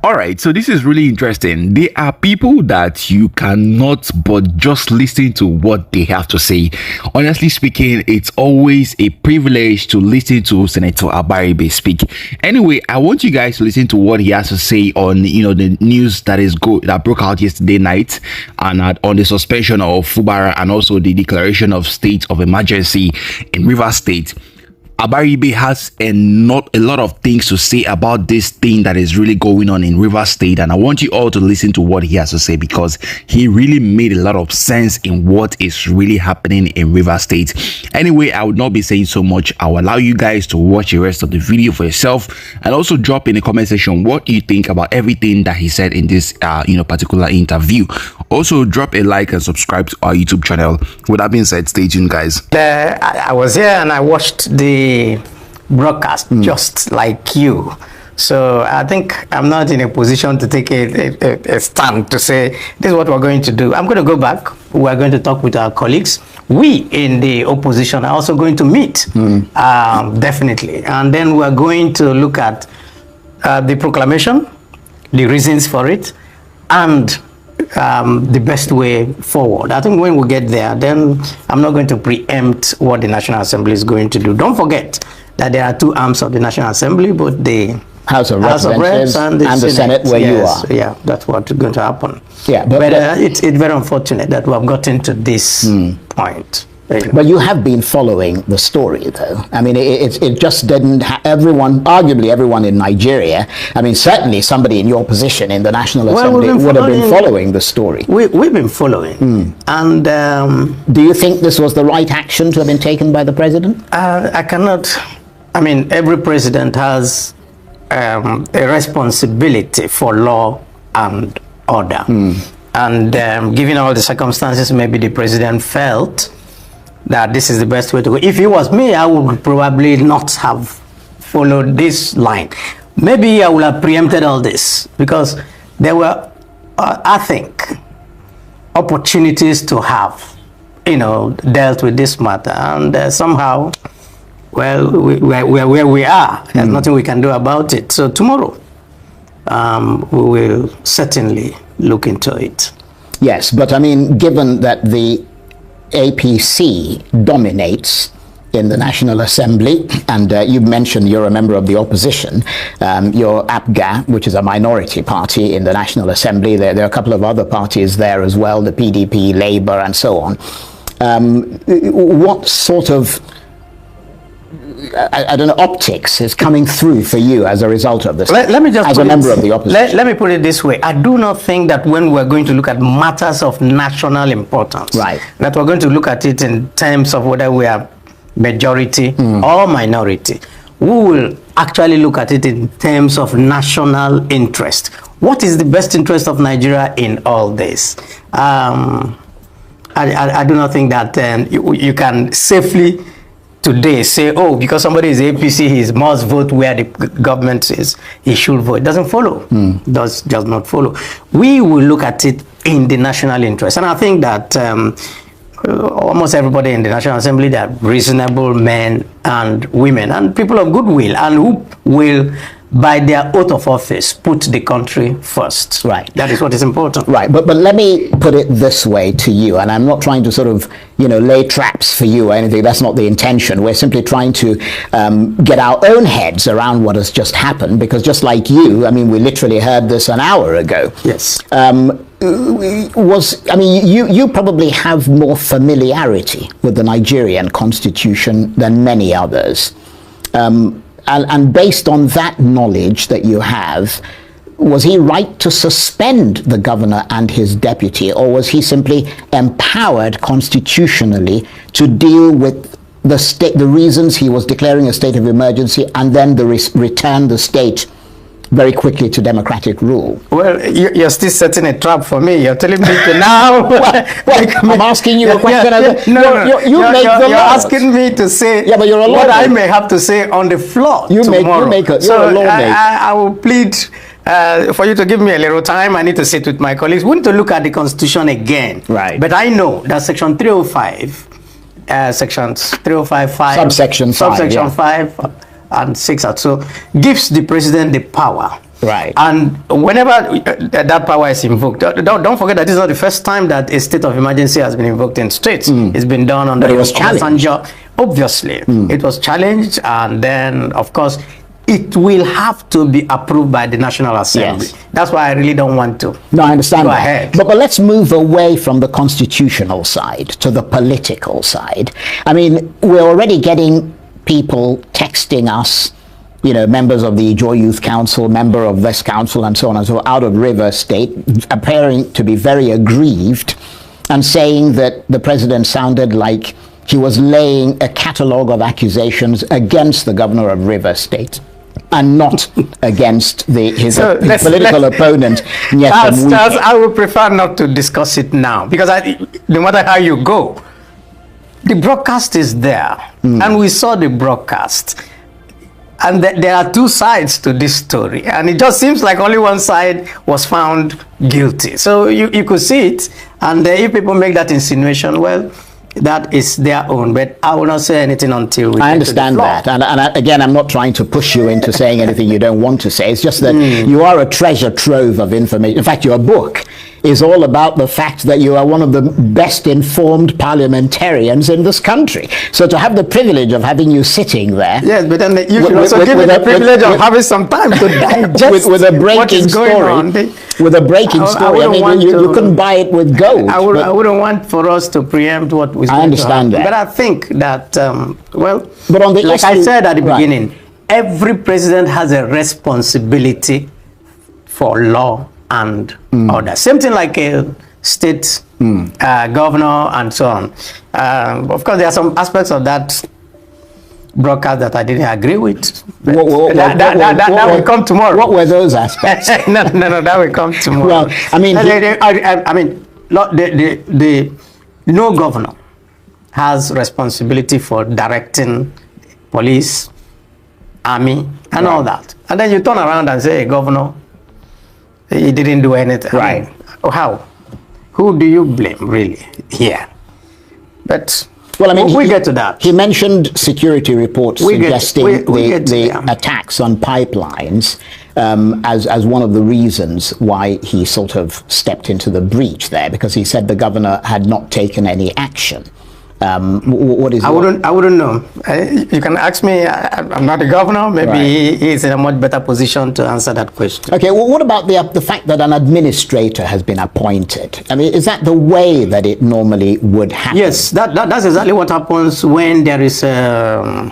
All right, so this is really interesting. There are people that you cannot but just listen to what they have to say. Honestly speaking, it's always a privilege to listen to Senator Abaribe speak. Anyway, I want you guys to listen to what he has to say on the news that broke out yesterday night and on the suspension of Fubara and also the declaration of state of emergency in Rivers State. Abaribe has a lot of things to say about this thing that is really going on in Rivers State, and I want you all to listen to what he has to say because he really made a lot of sense in what is really happening in Rivers State. Anyway, I would not be saying so much. I'll allow you guys to watch the rest of the video for yourself and also drop in the comment section what you think about everything that he said in this particular interview. Also, drop a like and subscribe to our YouTube channel. With that being said, stay tuned, guys. I was here and I watched the broadcast just like you. So I think I'm not in a position to take a stand to say this is what we're going to do. I'm going to go back. We're going to talk with our colleagues. We in the opposition are also going to meet, definitely. And then we're going to look at the proclamation, the reasons for it, and the best way forward. I think when we get there, then I'm not going to preempt what the National Assembly is going to do. Don't forget that there are two arms of the National Assembly, both the House of Representatives and the Senate where you are. Yeah, that's what's going to happen. Yeah, but it's very unfortunate that we have gotten to this point. But you have been following the story, though. I mean, it just didn't. Arguably everyone in Nigeria. I mean, certainly somebody in your position in the National Assembly would have been following the story. We've been following. And do you think this was the right action to have been taken by the president? I cannot. I mean, every president has a responsibility for law and order. And given all the circumstances, maybe the president felt that this is the best way to go. If it was me, I would probably not have followed this line. Maybe I would have preempted all this because there were, I think, opportunities to have, dealt with this matter. And somehow, well, we're where we are. There's nothing we can do about it. So tomorrow, we will certainly look into it. Yes, but I mean, given that the APC dominates in the National Assembly, and you mentioned you're a member of the opposition. You're APGA, which is a minority party in the National Assembly. There are a couple of other parties there as well, the PDP, Labour, and so on. What sort of I don't know, optics is coming through for you as a result of this? Let me just as a member of the opposition. Let me put it this way. I do not think that when we're going to look at matters of national importance, right, that we're going to look at it in terms of whether we are majority or minority. We will actually look at it in terms of national interest. What is the best interest of Nigeria in all this? I do not think that you can safely today say, oh, because somebody is APC, he must vote where the government says he should vote. It doesn't follow. Does not follow. We will look at it in the national interest. And I think that almost everybody in the National Assembly, they are reasonable men and women and people of goodwill and who will, by their oath of office, put the country first. Right. That is what is important. Right. But let me put it this way to you, and I'm not trying to sort of, lay traps for you or anything. That's not the intention. We're simply trying to get our own heads around what has just happened, because just like you, I mean, we literally heard this an hour ago. Yes. You probably have more familiarity with the Nigerian constitution than many others. And based on that knowledge that you have, was he right to suspend the governor and his deputy, or was he simply empowered constitutionally to deal with the reasons he was declaring a state of emergency and then return the state very quickly to democratic rule? Well, you're still setting a trap for me. You're telling me to now. I'm asking you a question. You're asking me to say but you're a lawmaker. What I may have to say on the floor tomorrow. You're a lawmaker. I will plead for you to give me a little time. I need to sit with my colleagues. We need to look at the Constitution again. Right. But I know that Section 305, Sections 305, 5, Subsection 5 and 6 so gives the president the power Right. And whenever that power is invoked, don't forget that this is not the first time that a state of emergency has been invoked in states. It's been done under But it was challenged. Obviously, it was challenged, and then, of course, it will have to be approved by the National Assembly. Yes. That's why I really don't want to. No, I understand Go that. ahead. But let's move away from the constitutional side to the political side. I mean, we're already getting people texting us, you know, members of the Joy Youth Council, member of this council, and so on and so on, out of River State, appearing to be very aggrieved and saying that the president sounded like he was laying a catalogue of accusations against the governor of River State and not against his political opponent, Nwike. I would prefer not to discuss it now, because no matter how you go, the broadcast is there, and we saw the broadcast. And there are two sides to this story, and it just seems like only one side was found guilty. So you could see it, and if people make that insinuation, well, that is their own. But I will not say anything until we I get understand to the floor. that, and again, I'm not trying to push you into saying anything you don't want to say. It's just that you are a treasure trove of information. In fact, your book is all about the fact that you are one of the best informed parliamentarians in this country. So to have the privilege of having you sitting there, Yes, but then you should also give me the privilege of having some time to digest with a what breaking is going story, on. with a breaking story. I mean, you couldn't buy it with gold. I wouldn't want for us to preempt what was going understand to happen. that. But I think that, But on the like I issue- said at the right. beginning, every president has a responsibility for law and order. Same thing like a state governor and so on. Of course, there are some aspects of that broadcast that I didn't agree with. But that will come tomorrow. What were those aspects? no, that will come tomorrow. Well, I mean, no governor has responsibility for directing police, army, and all that. And then you turn around and say, governor, he didn't do anything. Right. I mean, how? Who do you blame, really, here? But well, I mean, we get to that. He mentioned security reports We get- suggesting we get to the that. attacks on pipelines as one of the reasons why he sort of stepped into the breach there, because he said the governor had not taken any action. What is? I wouldn't know. You can ask me. I'm not the governor. Maybe Right. he is in a much better position to answer that question. Okay, well, what about the fact that an administrator has been appointed? I mean, is that the way that it normally would happen? Yes, that's exactly what happens when there is a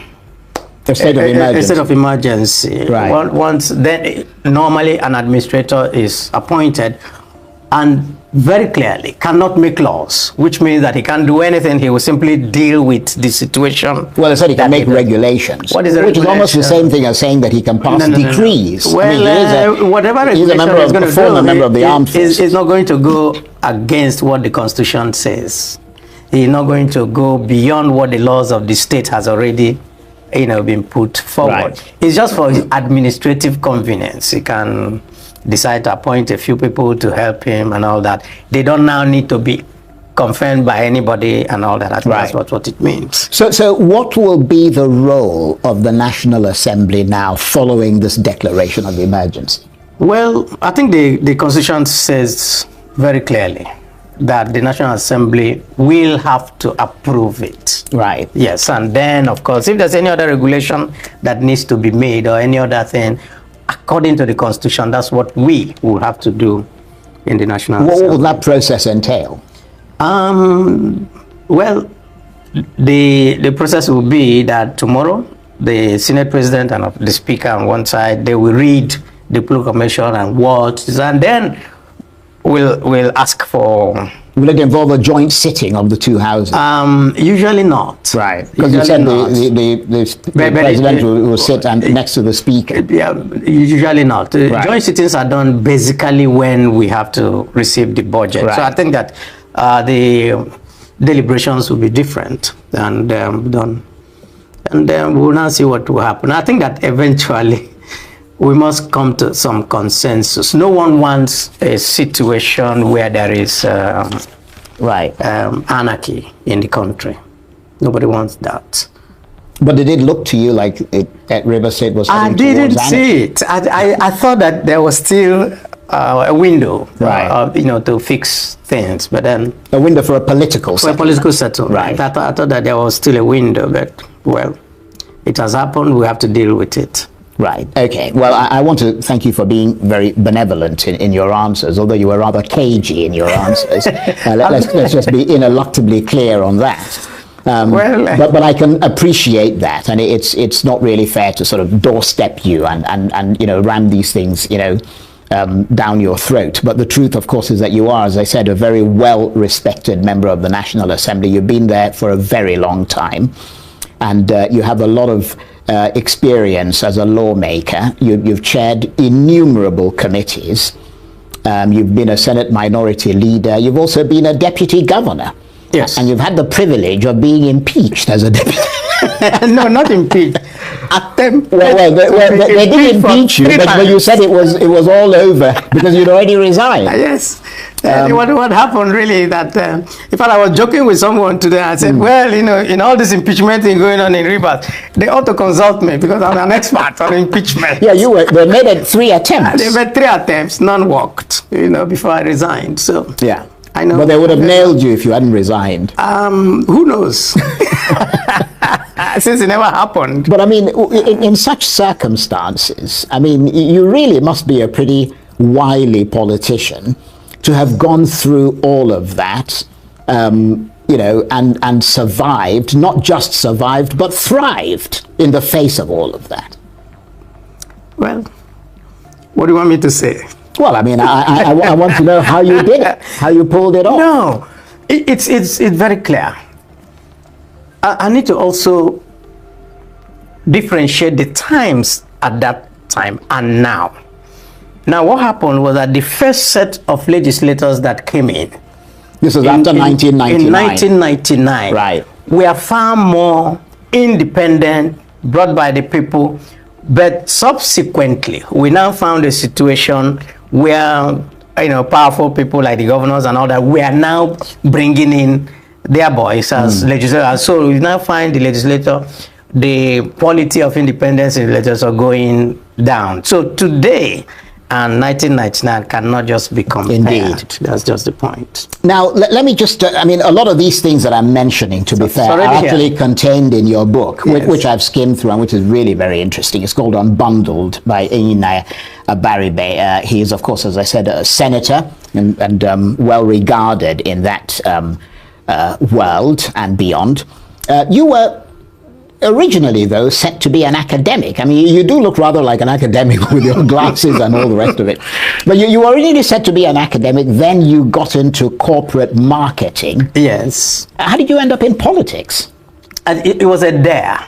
state of emergency. A state of emergency. Right. Once then, normally an administrator is appointed, and very clearly cannot make laws, which means that he can't do anything. He will simply deal with the situation. Well, they said he can that make he- regulations, What is a which is almost the regulation? same thing as saying that he can pass No. decrees. I Well, mean, he is whatever he's a regulation member is of going a to former do, member of the armed forces. is not going to go against what the Constitution says. He's not going to go beyond what the laws of the state has already, been put forward. Right. It's just for his administrative convenience. He can decide to appoint a few people to help him and all that. They don't now need to be confirmed by anybody and all that. I think Right. that's what it means. So what will be the role of the National Assembly now following this declaration of emergency? Well, I think the Constitution says very clearly that the National Assembly will have to approve it. Right. Yes, and then, of course, if there's any other regulation that needs to be made or any other thing, according to the Constitution, that's what we will have to do in the National What Assembly. will that process entail? Well, the process will be that tomorrow, the Senate President and the Speaker on one side, they will read the proclamation and words, and then we'll ask for... Will it involve a joint sitting of the two houses? Usually not. Right. Because you said the president will sit next to the speaker. Yeah, usually not. Right. Joint sittings are done basically when we have to receive the budget. Right. So I think that the deliberations will be different and done. And then we'll now see what will happen. I think that eventually we must come to some consensus. No one wants a situation where there is Right. anarchy in the country. Nobody wants that. But did it look to you like that River State was I heading didn't towards see anarchy? it. I thought that there was still a window, Right. to fix things, but then A window for a political for a settlement. political settlement. Right. I thought that there was still a window, but well, it has happened. We have to deal with it. Right. Okay. Well, I want to thank you for being very benevolent in your answers, although you were rather cagey in your answers. Let's just be ineluctably clear on that. But I can appreciate that, and it's not really fair to sort of doorstep you and ram these things down your throat. But the truth, of course, is that you are, as I said, a very well-respected member of the National Assembly. You've been there for a very long time, and you have a lot of experience as a lawmaker. You've chaired innumerable committees. You've been a Senate Minority Leader. You've also been a Deputy Governor. Yes. And you've had the privilege of being impeached as a deputy. No, not impeached. Attempt. Well, they did impeach you, but you said it was all over because you'd already resigned. Yes. What happened really that, in fact, I was joking with someone today. I said, well, in all this impeachment thing going on in Rivers, they ought to consult me because I'm an expert on impeachment. Yeah, they made it 3 attempts. They made 3 attempts, none worked, before I resigned. So yeah. I know. But they would have nailed you if you hadn't resigned. Who knows? Since it never happened. But I mean, in such circumstances, I mean, you really must be a pretty wily politician to have gone through all of that, and survived, not just survived, but thrived in the face of all of that. Well, what do you want me to say? Well, I mean, I want to know how you did it, how you pulled it off. No, it's very clear. I need to also differentiate the times at that time and now. Now, what happened was that the first set of legislators that came in, this was after 1999. In 1999, right, were far more independent, brought by the people. But subsequently, we now found a situation where powerful people like the governors and all that, we are now bringing in their voice as legislators. So we now find the quality of independence in the legislature going down. So today and 1999 cannot just be compared. Indeed. That's just the point. Now, let me just, I mean, a lot of these things that I'm mentioning, to be fair, are actually contained in your book, yes, which I've skimmed through and which is really very interesting. It's called Unbundled by Abaribe. He is, of course, as I said, a senator and well regarded in that world and beyond. You were originally, though, set to be an academic. I mean, you do look rather like an academic with your glasses and all the rest of it. But you were originally set to be an academic, then you got into corporate marketing. Yes. How did you end up in politics? It was a dare.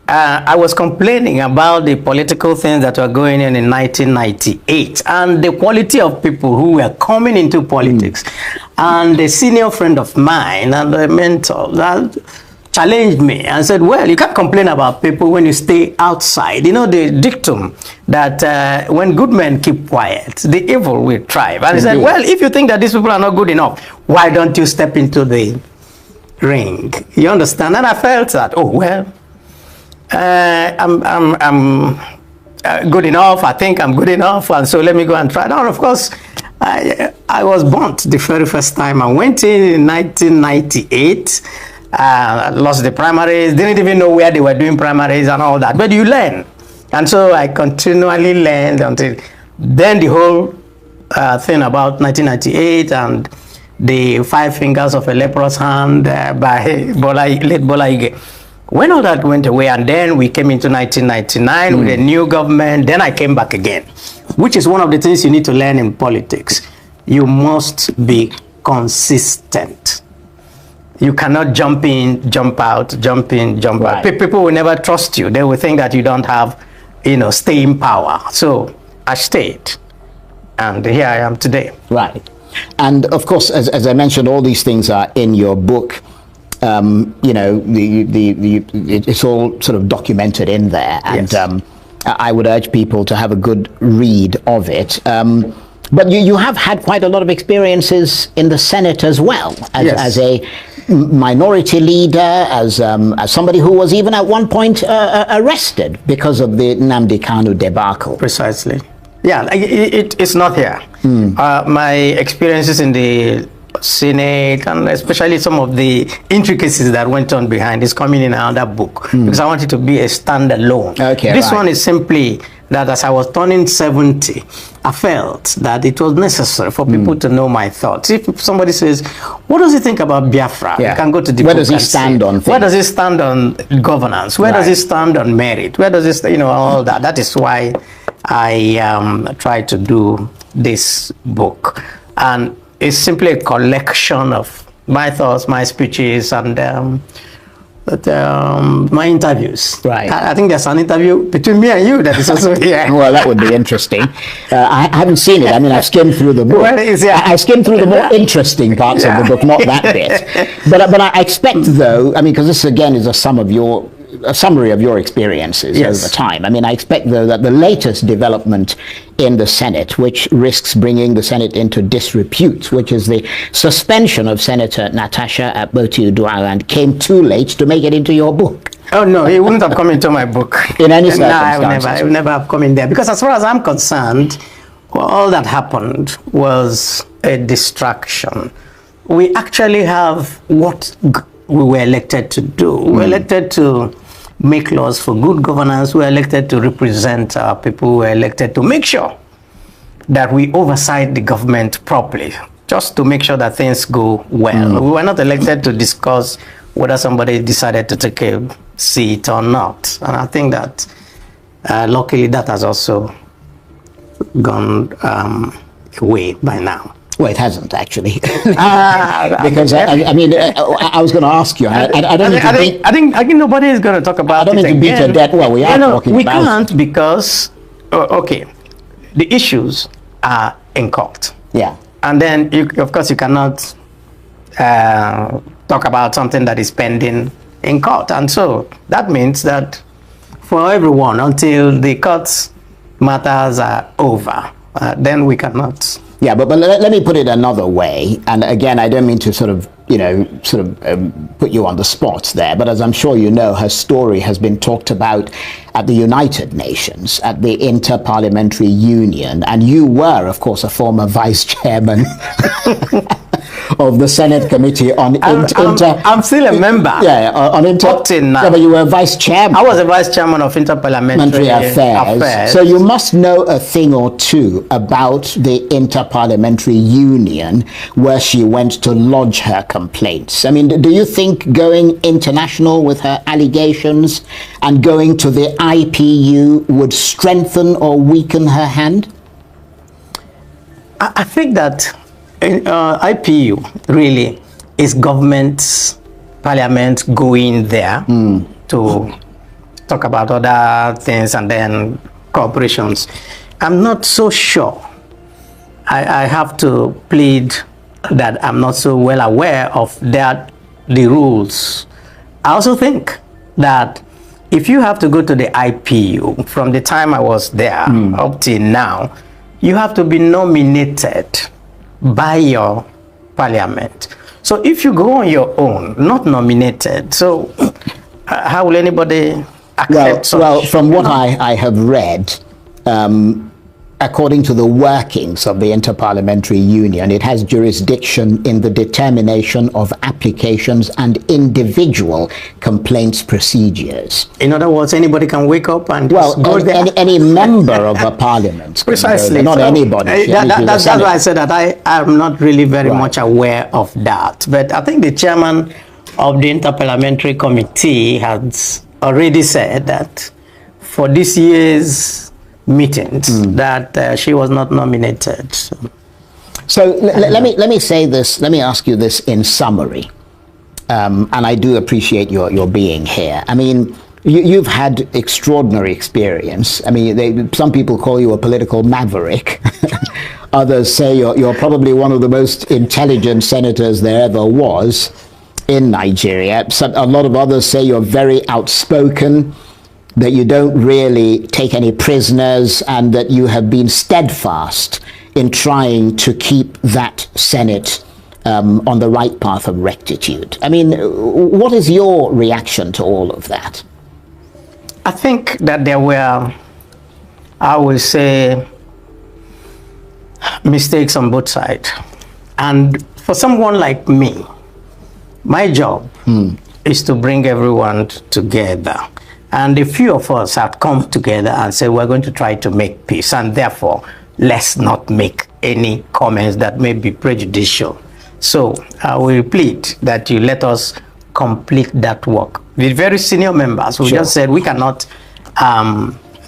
I was complaining about the political things that were going on in 1998 and the quality of people who were coming into politics. And a senior friend of mine and a mentor that challenged me and said, well, you can't complain about people when you stay outside. You know, the dictum that when good men keep quiet, the evil will thrive. And he said, well, if you think that these people are not good enough, why don't you step into the ring? You understand? And I felt that, oh, well, I'm good enough. I think I'm good enough. And so let me go and try. Now, of course, I was burnt the very first time. I went in 1998. Lost the primaries, didn't even know where they were doing primaries and all that. But you learn. And so I continually learned until then the whole thing about 1998 and the 5 fingers of a leprous hand by late Bola Ige. When all that went away, and then we came into 1999 with a new government, then I came back again, which is one of the things you need to learn in politics. You must be consistent. You cannot jump in, jump out, jump in, jump out. People will never trust you. They will think that you don't have, staying power. So I stayed, and here I am today. Right. And of course, as I mentioned, all these things are in your book. It's all sort of documented in there, and yes, I would urge people to have a good read of it. But you have had quite a lot of experiences in the Senate as well, as a minority leader, as somebody who was even at one point arrested because of the Nnamdi Kanu debacle. Precisely. Yeah, it's not here. My experiences in the Senate, and especially some of the intricacies that went on behind, is coming in another book, because I want it to be a standalone. Okay, this right. one is simply that as I was turning 70, I felt that it was necessary for people to know my thoughts. If somebody says, what does he think about Biafra? Yeah. You can go to the Where book does he and stand see. on things? Where does he stand on governance? Where does he stand on merit? Where does he stand, all that. That is why I try to do this book. And it's simply a collection of my thoughts, my speeches, and my interviews. Right. I think there's an interview between me and you that is also here. Well, that would be interesting. I haven't seen it. I mean, I've skimmed through the book. Well, I skimmed through the more interesting parts of the book, not that bit. But I expect, though, I mean, because this again is a summary of your experiences over time. I mean, I expect, though, that the latest development in the Senate, which risks bringing the Senate into disrepute, which is the suspension of Senator Natasha Akpoti-Uduaghan, came too late to make it into your book. Oh, no, it wouldn't have come into my book. In any No, circumstances? I would never have come in there. Because as far as I'm concerned, all that happened was a distraction. We actually have what we were elected to do. We were elected to make laws for good governance. We were elected to represent our people. We were elected to make sure that we oversight the government properly, just to make sure that things go well. We were not elected to discuss whether somebody decided to take a seat or not. And I think that luckily that has also gone away by now. Well, it hasn't, actually. Because, I mean, I was going to ask you. I think nobody is going to talk about it. I don't mean to beat a dead. Well, we are talking we about. We can't because, okay, the issues are in court. Yeah. And then, of course, you cannot talk about something that is pending in court. And so that means that for everyone, until the court matters are over, then we cannot. Yeah, but let me put it another way. And again, I don't mean to sort of put you on the spot there, but as I'm sure you know, her story has been talked about at the United Nations, at the Inter-Parliamentary Union, and you were, of course, a former vice chairman of the Senate Committee on I'm still a member. Yeah, on Up till now. Yeah, but you were vice chairman. I was a vice chairman of Inter-Parliamentary Affairs. So you must know a thing or two about the Inter-Parliamentary Union, where she went to lodge her complaints. I mean, do you think going international with her allegations and going to the IPU would strengthen or weaken her hand? I think that IPU really is government's parliament going there to talk about other things and then corporations. I'm not so sure. I have to plead that I'm not so well aware of the rules. I also think that if you have to go to the IPU from the time I was there up till now, you have to be nominated by your parliament. So if you go on your own, not nominated, so how will anybody accept such? Well, from what I have read, according to the workings of the Inter-Parliamentary Union, it has jurisdiction in the determination of applications and individual complaints procedures. In other words, anybody can wake up and go there. Any member of a parliament. Precisely. Not so, anybody. That's why I said that I am not really very much aware of that. But I think the chairman of the Inter-Parliamentary Committee has already said that for this year's meetings that she was not nominated. So let me say this. Let me ask you this in summary, and I do appreciate your being here. I mean, you've had extraordinary experience. I mean, some people call you a political maverick. Others say you're probably one of the most intelligent senators there ever was in Nigeria. A lot of others say you're very outspoken, that you don't really take any prisoners, and that you have been steadfast in trying to keep that Senate on the right path of rectitude. I mean, what is your reaction to all of that? I think that there were, I would say, mistakes on both sides. And for someone like me, my job is to bring everyone together. And a few of us have come together and said, we're going to try to make peace. And therefore, let's not make any comments that may be prejudicial. So I will plead that you let us complete that work. The very senior members who just said we cannot,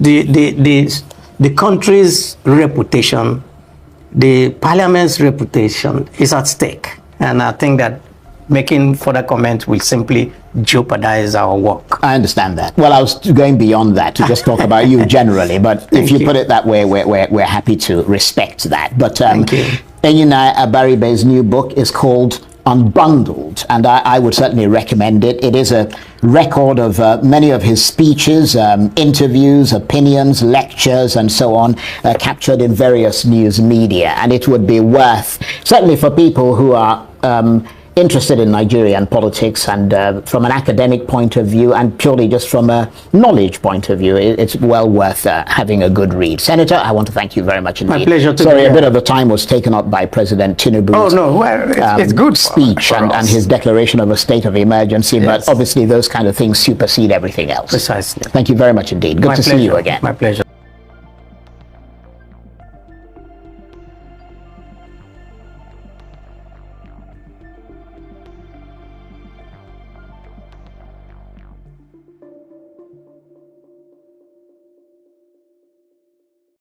the country's reputation, the parliament's reputation is at stake. And I think that making further comments will simply jeopardize our work. I understand that. Well, I was going beyond that to just talk about you generally, but if you put it that way, we're happy to respect that. But Enyina Abaribe's new book is called Unbundled, and I would certainly recommend it. It is a record of many of his speeches, interviews, opinions, lectures, and so on, captured in various news media, and it would be worth, certainly for people who are interested in Nigerian politics and from an academic point of view and purely just from a knowledge point of view, it's well worth having a good read. Senator, I want to thank you very much indeed. My pleasure. Sorry, a bit of the time was taken up by President Tinubu's it's good speech and his declaration of a state of emergency, but obviously those kind of things supersede everything else. Precisely. Thank you very much indeed. Good to see you again. My pleasure.